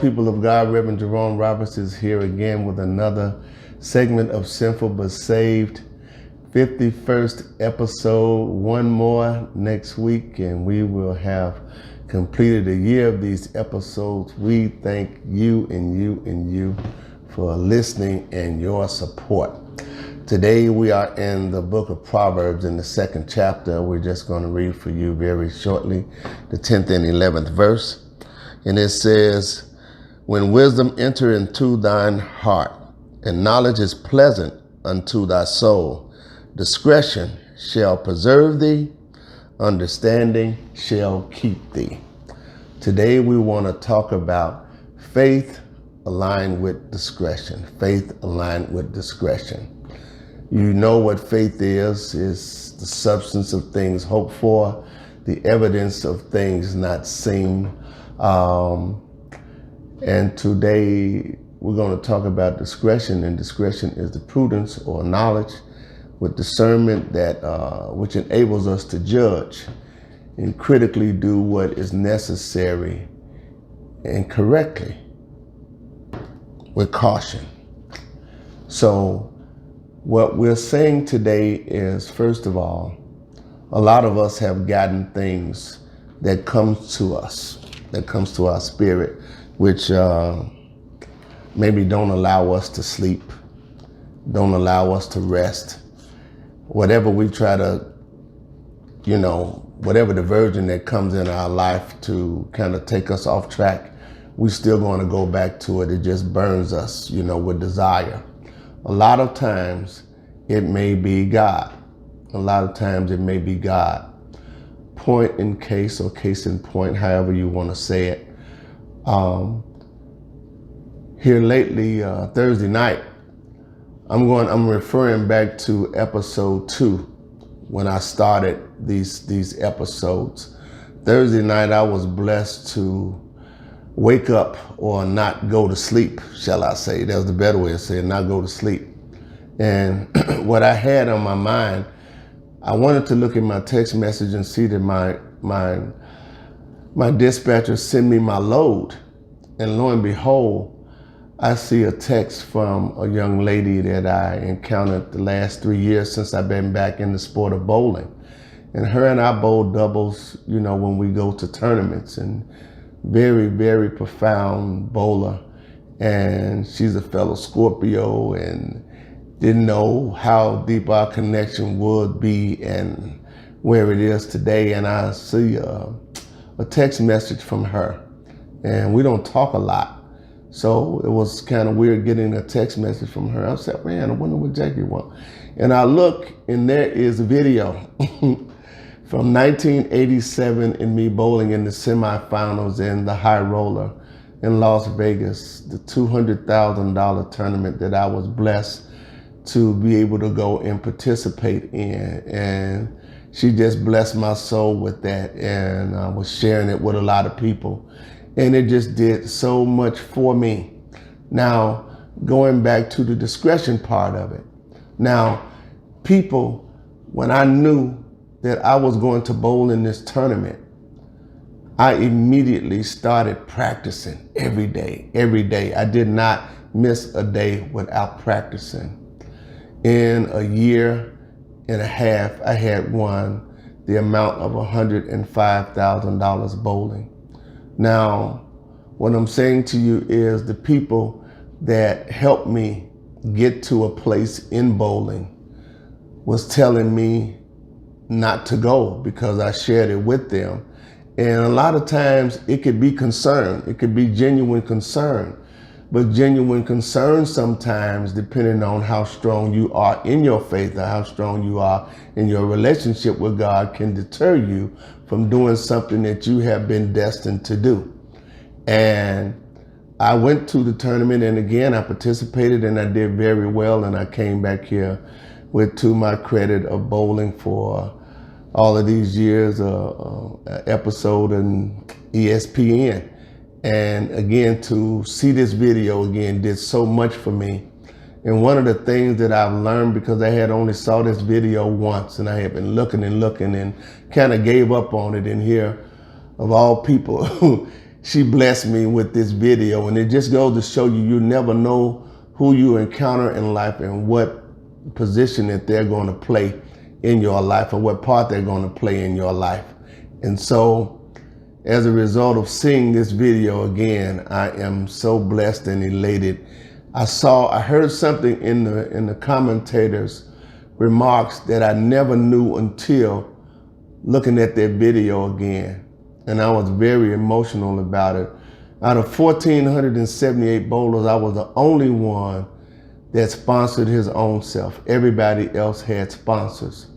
People of God. Reverend Jerome Roberts is here again with another segment of Sinful but Saved. 51st episode, one more next week, and we will have completed a year of these episodes. We thank you and you and you for listening and your support. Today we are in the book of Proverbs in the 2nd chapter. We're just going to read for you very shortly the 10th and 11th verse. And it says, when wisdom enter into thine heart, and knowledge is pleasant unto thy soul, discretion shall preserve thee, understanding shall keep thee. Today we want to talk about faith aligned with discretion. Faith aligned with discretion. You know what faith is the substance of things hoped for, the evidence of things not seen. And today we're going to talk about discretion, and discretion is the prudence or knowledge with discernment that which enables us to judge and critically do what is necessary and correctly with caution. So what we're saying today is, first of all, a lot of us have gotten things that comes to us, that comes to our spirit, which maybe don't allow us to sleep, don't allow us to rest. Whatever we try to, whatever diversion that comes in our life to kind of take us off track, we still going to go back to it. It just burns us, with desire. A lot of times it may be God. A lot of times it may be God. Point in case or case in point, however you want to say it. Here lately, Thursday night, I'm referring back to episode 2 when I started these episodes. Thursday night, I was blessed to wake up or not go to sleep, shall I say. That was the better way of saying it, not go to sleep. And what I had on my mind, I wanted to look at my text message and see that my dispatcher sent me my load. And lo and behold, I see a text from a young lady that I encountered the last 3 years since I've been back in the sport of bowling. And her and I bowl doubles, when we go to tournaments, and very, very profound bowler. And she's a fellow Scorpio and didn't know how deep our connection would be and where it is today. And I see a text message from her, and we don't talk a lot. So it was kind of weird getting a text message from her. I said, man, I wonder what Jackie wants. And I look, and there is a video from 1987 in me bowling in the semifinals in the High Roller in Las Vegas, the $200,000 tournament that I was blessed to be able to go and participate in. And she just blessed my soul with that, and I was sharing it with a lot of people. And it just did so much for me. Now, going back to the discretion part of it. Now, people, when I knew that I was going to bowl in this tournament, I immediately started practicing every day, every day. I did not miss a day without practicing. In a year and a half, I had won the amount of $105,000 bowling. Now, what I'm saying to you is the people that helped me get to a place in bowling was telling me not to go because I shared it with them. And a lot of times it could be concern. It could be genuine concern. But genuine concern sometimes, depending on how strong you are in your faith or how strong you are in your relationship with God, can deter you from doing something that you have been destined to do. And I went to the tournament, and again, I participated and I did very well. And I came back here with, to my credit, of bowling for all of these years, episode in ESPN. And again, to see this video again did so much for me. And one of the things that I've learned, because I had only saw this video once and I had been looking and kind of gave up on it, and here, of all people, she blessed me with this video. And it just goes to show you, you never know who you encounter in life and what position that they're going to play in your life, or what part they're going to play in your life. And so as a result of seeing this video again, I am so blessed and elated. I heard something in the commentators' remarks that I never knew until looking at that video again. And I was very emotional about it. Out of 1,478 bowlers, I was the only one that sponsored his own self. Everybody else had sponsors.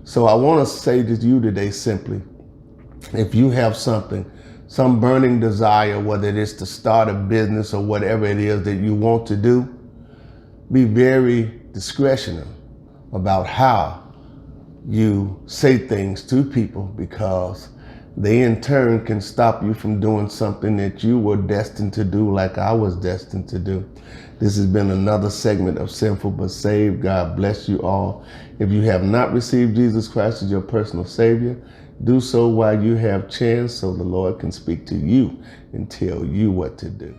So I want to say to you today simply, if you have some burning desire, whether it is to start a business or whatever it is that you want to do, be very discretional about how you say things to people, because they in turn can stop you from doing something that you were destined to do, like I was destined to do. This has been another segment of Sinful but Saved. God bless you all. If you have not received Jesus Christ as your personal Savior, do so while you have chance, so the Lord can speak to you and tell you what to do.